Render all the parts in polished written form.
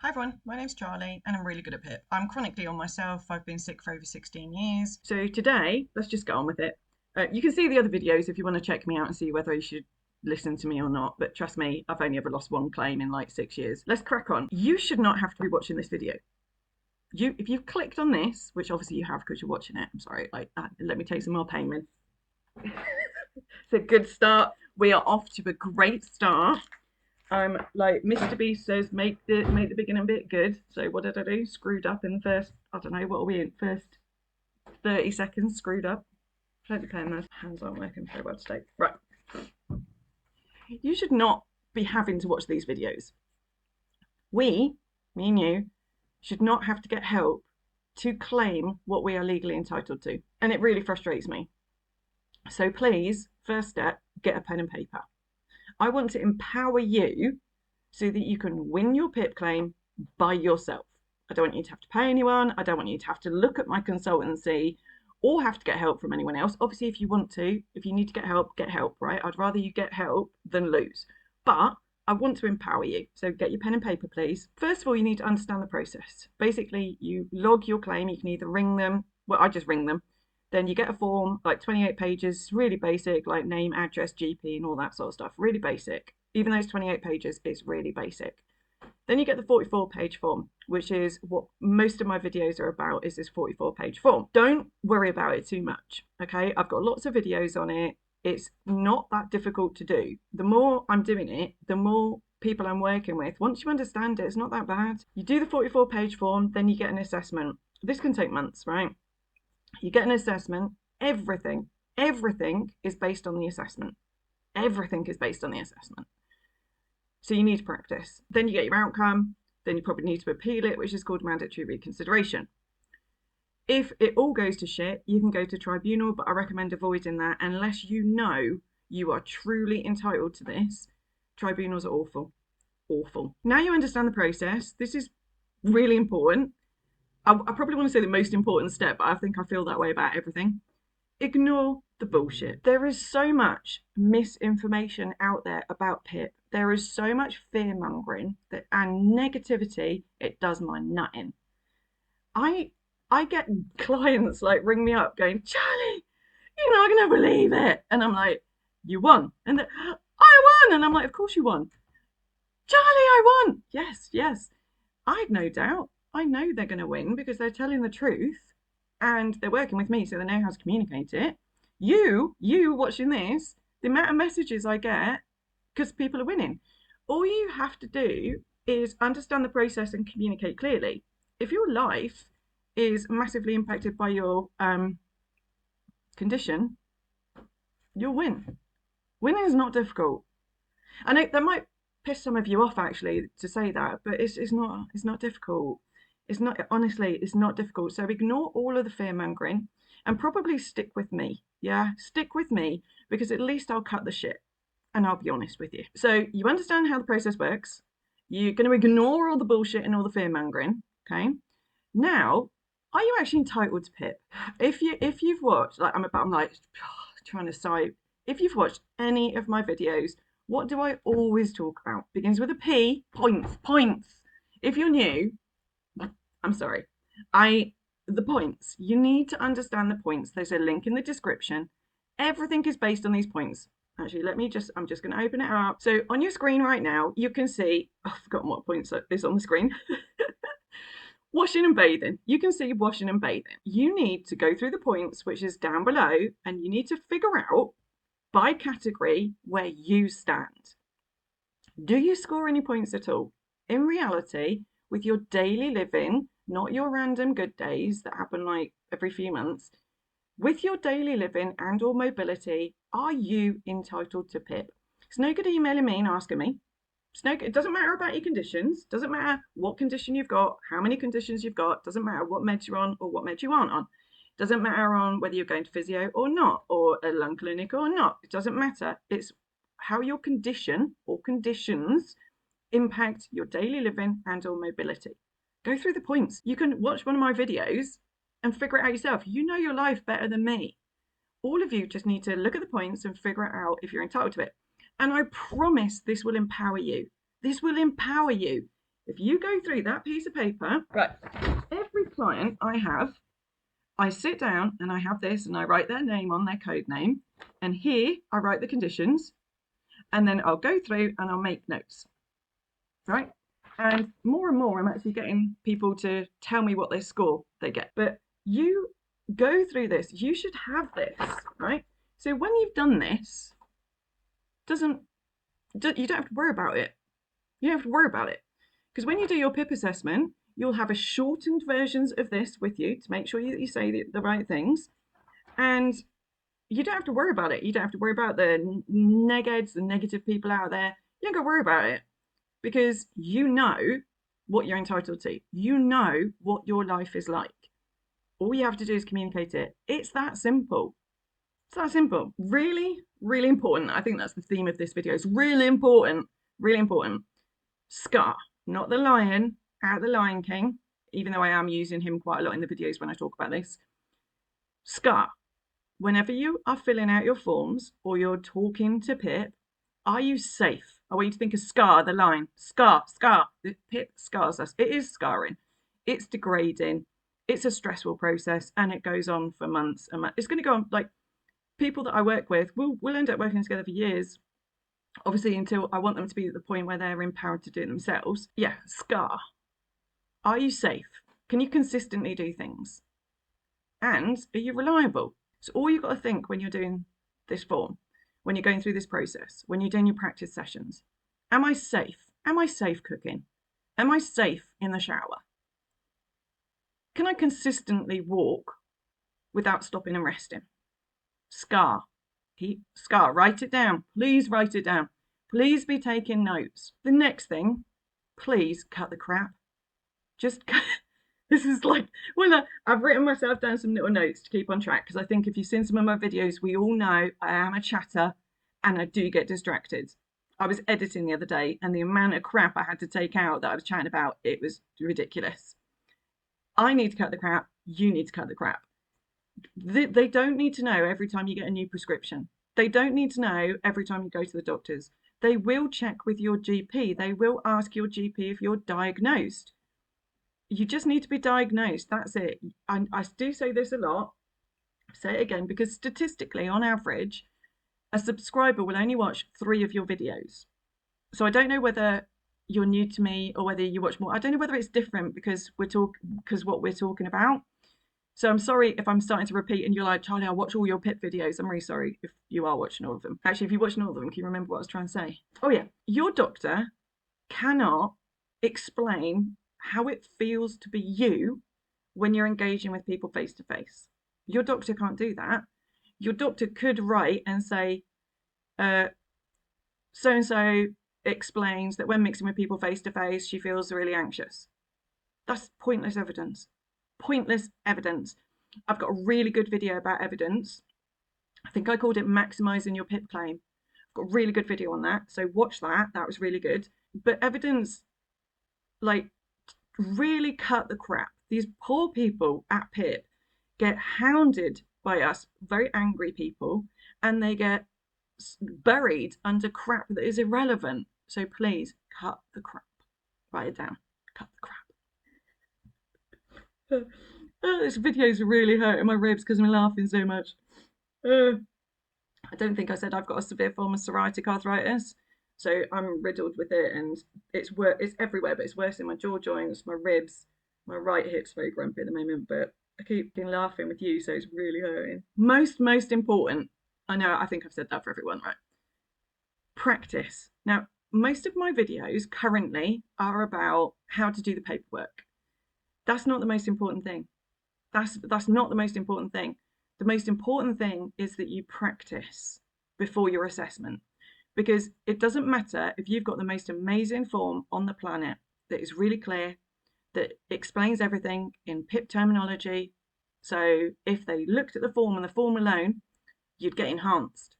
Hi everyone, my name's Charlie and I'm really good at PIP. I'm chronically ill myself. I've been sick for over 16 years. So today, let's just get on with it. You can see the other videos if you want to check me out and see whether you should listen to me or not. But trust me, I've only ever lost one claim in like 6 years. Let's crack on. You should not have to be watching this video. If you've clicked on this, which obviously you have because you're watching it, I'm sorry, let me take some more pain then. It's a good start. We are off to a great start. Like Mr. Beast says, make the beginning bit good. So what did I do? Screwed up in the first, I don't know, what are we in? First 30 seconds, screwed up. Play the pen, those hands aren't working very well today. Right. You should not be having to watch these videos. Me and you, should not have to get help to claim what we are legally entitled to. And it really frustrates me. So please, first step, get a pen and paper. I want to empower you so that you can win your PIP claim by yourself. I don't want you to have to pay anyone. I don't want you to have to look at my consultancy or have to get help from anyone else. Obviously, if you want to, if you need to get help, right? I'd rather you get help than lose. But I want to empower you. So get your pen and paper, please. First of all, you need to understand the process. Basically, you log your claim. You can either ring them. Well, I just ring them. Then you get a form, like 28 pages, really basic, like name, address, GP, and all that sort of stuff. Really basic. Even those 28 pages is really basic. Then you get the 44-page form, which is what most of my videos are about, is this 44-page form. Don't worry about it too much, okay? I've got lots of videos on it. It's not that difficult to do. The more I'm doing it, the more people I'm working with. Once you understand it, it's not that bad. You do the 44-page form, then you get an assessment. This can take months, right? You get an assessment. Everything is based on the assessment. Everything is based on the assessment. So you need to practice. Then you get your outcome. Then you probably need to appeal it, which is called mandatory reconsideration. If it all goes to shit, you can go to tribunal, but I recommend avoiding that unless you know you are truly entitled to this. Tribunals are awful. Awful. Now you understand the process. This is really important. I probably want to say the most important step, but I think I feel that way about everything. Ignore the bullshit. There is so much misinformation out there about PIP. There is so much fear mongering and negativity. It does my nutting. I get clients like ring me up going, Charlie, you're not gonna believe it, and I'm like, you won, and I won, and I'm like, of course you won, Charlie, I won. Yes, I've no doubt. I know they're going to win because they're telling the truth and they're working with me, so they know how to communicate it. You watching this, the amount of messages I get because people are winning. All you have to do is understand the process and communicate clearly. If your life is massively impacted by your condition, you'll win. Winning is not difficult. I know that might piss some of you off actually to say that, but it's not difficult. It's not, honestly, it's not difficult. So ignore all of the fear mongering and probably stick with me. Yeah, stick with me because at least I'll cut the shit and I'll be honest with you. So you understand how the process works. You're going to ignore all the bullshit and all the fear mongering. Okay. Now, are you actually entitled to PIP? If you've watched, like I'm like trying to decide. If you've watched any of my videos, what do I always talk about? Begins with a P. Points. If you're new, I'm sorry. The points. You need to understand the points. There's a link in the description. Everything is based on these points. Actually, I'm just going to open it up. So on your screen right now, you can see, I've forgotten what points is on the screen. Washing and bathing. You can see washing and bathing. You need to go through the points, which is down below, and you need to figure out by category where you stand. Do you score any points at all? In reality, with your daily living, not your random good days that happen like every few months, with your daily living and or mobility, are you entitled to PIP? It's no good emailing me and asking me. It doesn't matter about your conditions, doesn't matter what condition you've got, how many conditions you've got, doesn't matter what meds you're on or what meds you aren't on. Doesn't matter on whether you're going to physio or not, or a lung clinic or not. It doesn't matter. It's how your condition or conditions impact your daily living and or mobility. Go through the points. You can watch one of my videos and figure it out yourself. You know your life better than me. All of you just need to look at the points and figure it out if you're entitled to it. And I promise this will empower you. This will empower you. If you go through that piece of paper, right, every client I have, I sit down and I have this and I write their name on their code name. And here I write the conditions. And then I'll go through and I'll make notes, right? And more I'm actually getting people to tell me what their score they get. But you go through this, you should have this, right? So when you've done this, you don't have to worry about it. You don't have to worry about it. Because when you do your PIP assessment, you'll have a shortened versions of this with you to make sure you say the right things. And you don't have to worry about it. You don't have to worry about the negheads, the negative people out there. You don't got to worry about it because you know what you're entitled to. You know what your life is like. All you have to do is communicate it. It's that simple. It's that simple. Really, really important. I think that's the theme of this video. It's really important. Really important. Scar, not the lion, out the Lion King, even though I am using him quite a lot in the videos when I talk about this. Scar, whenever you are filling out your forms or you're talking to Pip, are you safe? I want you to think of Scar, the lion. Scar. The Pip scars us. It is scarring. It's degrading. It's a stressful process and it goes on for months and months. It's going to go on, like, people that I work with, we'll end up working together for years. Obviously, until I want them to be at the point where they're empowered to do it themselves. Yeah, Scar. Are you safe? Can you consistently do things? And are you reliable? So all you've got to think when you're doing this form, when you're going through this process, when you're doing your practice sessions, am I safe? Am I safe cooking? Am I safe in the shower? Can I consistently walk without stopping and resting? Scar. Scar, write it down. Please write it down. Please be taking notes. The next thing, please cut the crap. Just this is like, well, I've written myself down some little notes to keep on track because I think if you've seen some of my videos, we all know I am a chatter and I do get distracted. I was editing the other day and the amount of crap I had to take out that I was chatting about, it was ridiculous. I need to cut the crap. You need to cut the crap. They don't need to know every time you get a new prescription. They don't need to know every time you go to the doctors. They will check with your GP. They will ask your GP if you're diagnosed. You just need to be diagnosed. That's it. And I do say this a lot. Say it again, because statistically, on average, a subscriber will only watch 3 of your videos. So I don't know whether you're new to me or whether you watch more. I don't know whether it's different because what we're talking about. So I'm sorry if I'm starting to repeat and you're like, Charlie, I watch all your PIP videos. I'm really sorry if you are watching all of them. Actually, if you're watching all of them, can you remember what I was trying to say? Oh yeah, your doctor cannot explain how it feels to be you when you're engaging with people face to face. Your doctor can't do that. Your doctor could write and say, so-and-so explains that when mixing with people face to face, she feels really anxious. That's pointless evidence. Pointless evidence. I've got a really good video about evidence. I think I called it Maximizing Your PIP Claim. I've got a really good video on that. So watch that. That was really good. But evidence, like, really cut the crap. These poor people at PIP get hounded by us, very angry people, and they get buried under crap that is irrelevant. So please cut the crap. Write it down. Cut the crap. This video's really hurting my ribs because I'm laughing so much. I don't think I said I've got a severe form of psoriatic arthritis, so I'm riddled with it, and it's everywhere, but it's worse in my jaw joints, my ribs, my right hip's very grumpy at the moment, but I keep laughing with you, so it's really hurting. Most important, I think I've said that for everyone, right? Practice. Now, most of my videos currently are about how to do the paperwork. That's not the most important thing. That's not the most important thing. The most important thing is that you practice before your assessment, because it doesn't matter if you've got the most amazing form on the planet that is really clear, that explains everything in PIP terminology. So if they looked at the form and the form alone, you'd get enhanced.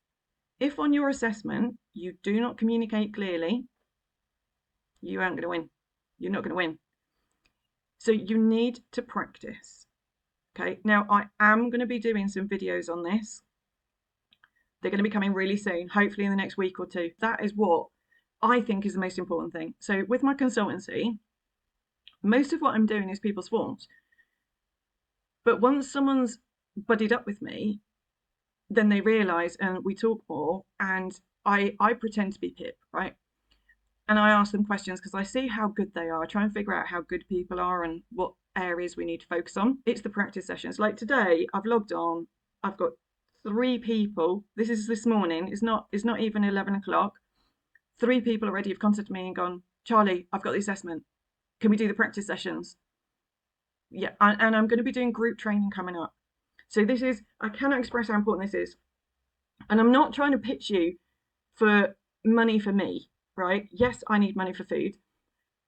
If on your assessment you do not communicate clearly, you aren't going to win. You're not going to win. So you need to practice. Okay, now I am going to be doing some videos on this. They're going to be coming really soon, hopefully in the next week or two. That is what I think is the most important thing. So with my consultancy, Most of what I'm doing is people's forms. But once someone's buddied up with me, then they realise and we talk more, and I pretend to be Pip, right? And I ask them questions because I see how good they are. I try and figure out how good people are and what areas we need to focus on. It's the practice sessions. Like today, I've logged on. I've got 3 people. This is this morning. It's not even 11 o'clock. 3 people already have contacted me and gone, Charlie, I've got the assessment. Can we do the practice sessions? Yeah, and I'm going to be doing group training coming up. So this is, I cannot express how important this is. And I'm not trying to pitch you for money for me, right? Yes, I need money for food.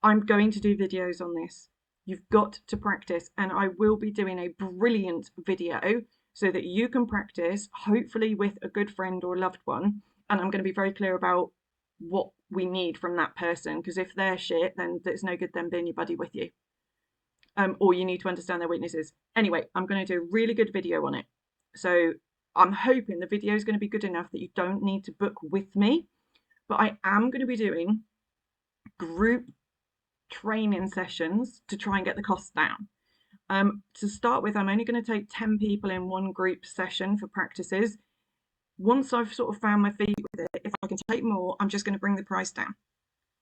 I'm going to do videos on this. You've got to practice, and I will be doing a brilliant video so that you can practice, hopefully with a good friend or loved one. And I'm going to be very clear about what we need from that person, because if they're shit, then it's no good them being your buddy with you. Or you need to understand their weaknesses. Anyway, I'm going to do a really good video on it. So I'm hoping the video is going to be good enough that you don't need to book with me, but I am going to be doing group training sessions to try and get the costs down. To start with, I'm only going to take 10 people in one group session for practices. Once I've sort of found my feet with it, if I can take more, I'm just going to bring the price down.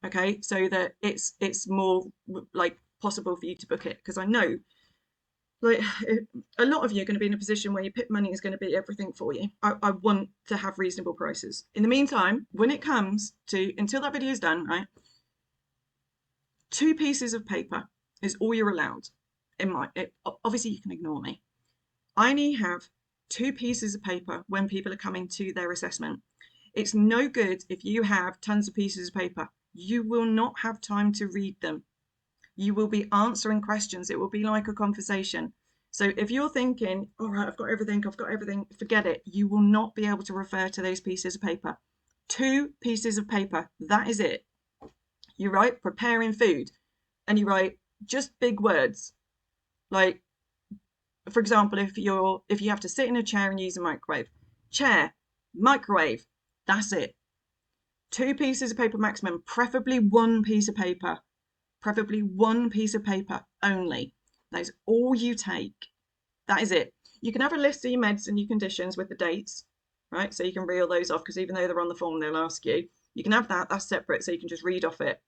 Okay, so that it's more like possible for you to book it, because I know like a lot of you are going to be in a position where your PIP money is going to be everything for you. I want to have reasonable prices. In the meantime, when it comes to, until that video is done, right, 2 pieces of paper is all you're allowed. Obviously you can ignore me. I only have 2 pieces of paper when people are coming to their assessment. It's no good if you have tons of pieces of paper. You will not have time to read them. You will be answering questions. It will be like a conversation. So if you're thinking, all right, I've got everything, forget it. You will not be able to refer to those pieces of paper. 2 pieces of paper, that is it. You write preparing food, and you write just big words. Like, for example, if you have to sit in a chair and use a microwave, chair, microwave, that's it. 2 pieces of paper maximum, preferably 1 piece of paper. Preferably 1 piece of paper only. That is all you take. That is it. You can have a list of your meds and your conditions with the dates, right? So you can reel those off, because even though they're on the form, they'll ask you. You can have that, that's separate, so you can just read off it.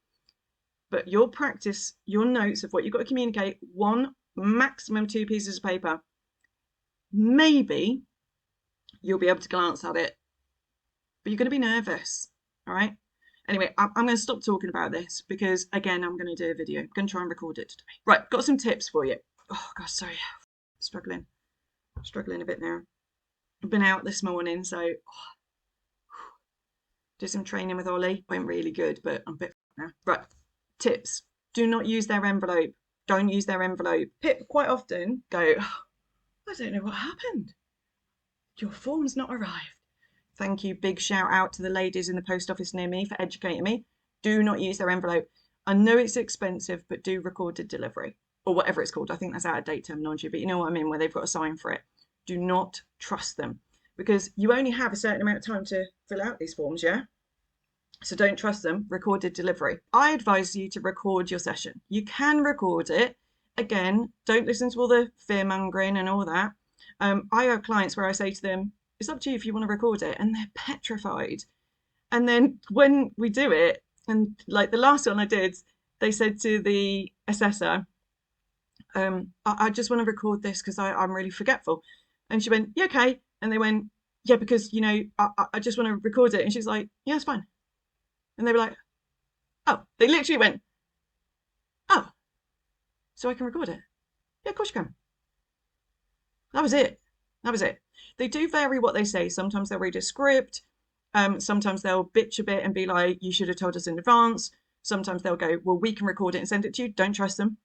But your practice, your notes of what you've got to communicate, 1, maximum 2 pieces of paper. Maybe you'll be able to glance at it, but you're going to be nervous, all right? Anyway, I'm going to stop talking about this because, again, I'm going to do a video. I'm going to try and record it today. Right, got some tips for you. Oh, gosh, sorry. Struggling a bit now. I've been out this morning, so did some training with Ollie. Went really good, but I'm a bit now. Right, tips. Do not use their envelope. Don't use their envelope. PIP quite often go, oh, I don't know what happened. Your form's not arrived. Thank you. Big shout out to the ladies in the post office near me for educating me. Do not use their envelope. I know it's expensive, but do recorded delivery, or whatever it's called. I think that's out of date terminology, but you know what I mean, where they've got a sign for it. Do not trust them, because you only have a certain amount of time to fill out these forms, yeah? So don't trust them. Recorded delivery. I advise you to record your session. You can record it. Again, don't listen to all the fear mongering and all that. I have clients where I say to them, it's up to you if you want to record it, and they're petrified. And then when we do it, and like the last one I did, they said to the assessor, I just want to record this because I'm really forgetful. And she went, yeah, okay. And they went, yeah, because, you know, I just want to record it. And she's like, yeah, it's fine. And they were like, oh, they literally went, oh, so I can record it? Yeah, of course you can. That was it. That was it. They do vary what they say. Sometimes they'll read a script. Sometimes they'll bitch a bit and be like, you should have told us in advance. Sometimes they'll go, well, we can record it and send it to you. Don't trust them.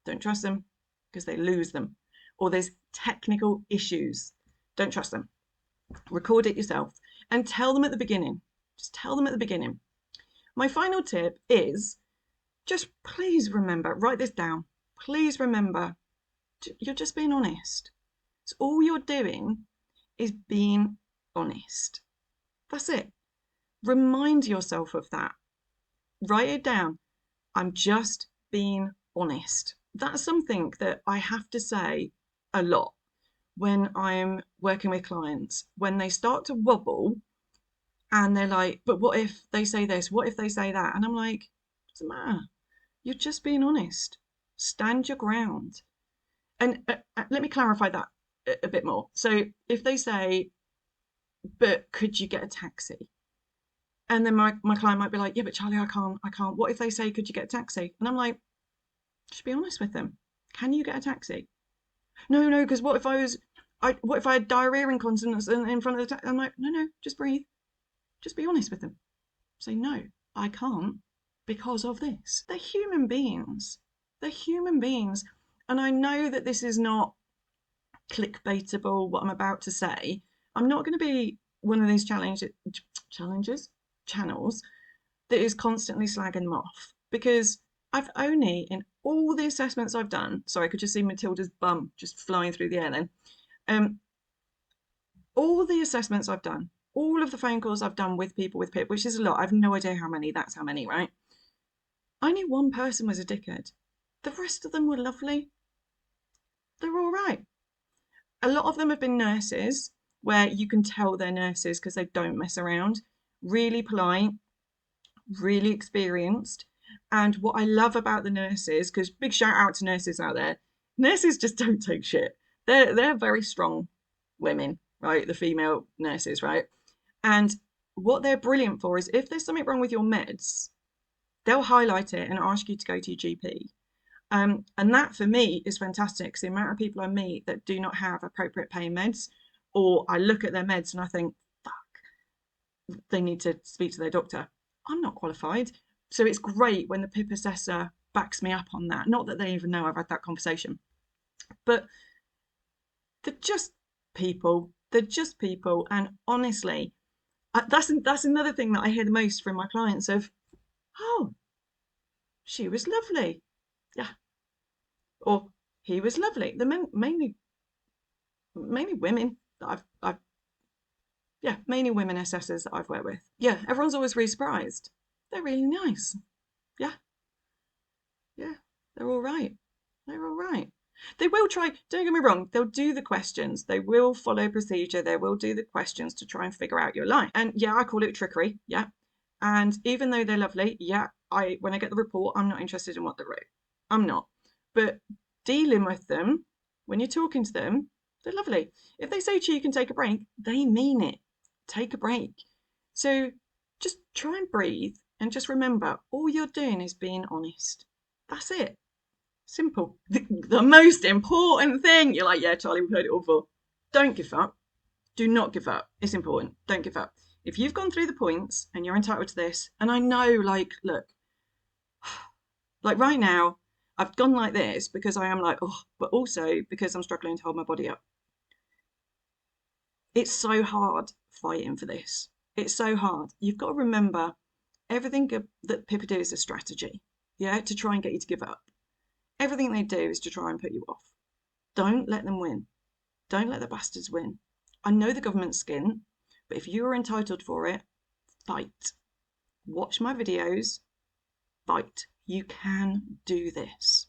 Don't trust them, because they lose them. Or there's technical issues. Don't trust them. Record it yourself and tell them at the beginning. Just tell them at the beginning. My final tip is just please remember, write this down. Please remember, you're just being honest. So all you're doing is being honest. That's it. Remind yourself of that. Write it down. I'm just being honest. That's something that I have to say a lot when I'm working with clients. When they start to wobble and they're like, but what if they say this? What if they say that? And I'm like, doesn't matter. You're just being honest. Stand your ground. And let me clarify that a bit more. So if they say, but could you get a taxi? And then my client might be like, yeah, but Charlie, I can't. What if they say, could you get a taxi? And I'm like, just be honest with them. Can you get a taxi? No, because what if what if I had diarrhea incontinence in front of the taxi? I'm like, no, just breathe. Just be honest with them. Say, no, I can't because of this. They're human beings. They're human beings. And I know that this is not clickbaitable, what I'm about to say. I'm not going to be one of these channels that is constantly slagging them off, because I've only, in all the assessments I've done, sorry, I could just see Matilda's bum just flying through the air then. All the assessments I've done, all of the phone calls I've done with people with PIP, which is a lot, I've no idea how many, that's how many, right? Only one person was a dickhead. The rest of them were lovely. They're all right. A lot of them have been nurses, where you can tell they're nurses because they don't mess around. Really polite, really experienced. And what I love about the nurses, because big shout out to nurses out there, nurses just don't take shit. They're very strong women, right? The female nurses, right? And what they're brilliant for is if there's something wrong with your meds, they'll highlight it and ask you to go to your GP. And that for me is fantastic, because the amount of people I meet that do not have appropriate pain meds, or I look at their meds and I think, fuck, they need to speak to their doctor. I'm not qualified. So it's great when the PIP assessor backs me up on that. Not that they even know I've had that conversation, but they're just people. They're just people. And honestly, that's another thing that I hear the most from my clients of, oh, she was lovely. Yeah. Or he was lovely. The mainly women that mainly women assessors that I've worked with. Yeah, everyone's always really surprised. They're really nice. Yeah, they're all right. They're all right. They will try, don't get me wrong, they'll do the questions. They will follow procedure. They will do the questions to try and figure out your life. And yeah, I call it trickery. Yeah. And even though they're lovely, yeah, when I get the report, I'm not interested in what they wrote. I'm not. But dealing with them, when you're talking to them, they're lovely. If they say to you can take a break, they mean it. Take a break. So just try and breathe and just remember, all you're doing is being honest. That's it. Simple. The most important thing. You're like, yeah, Charlie, we've heard it all before. Don't give up. Do not give up. It's important. Don't give up. If you've gone through the points and you're entitled to this, and I know, like, look, like right now, I've gone like this because I am like, oh, but also because I'm struggling to hold my body up. It's so hard fighting for this. It's so hard. You've got to remember everything that people do is a strategy, yeah, to try and get you to give up. Everything they do is to try and put you off. Don't let them win. Don't let the bastards win. I know the government's skin, but if you are entitled for it, fight. Watch my videos, fight. You can do this.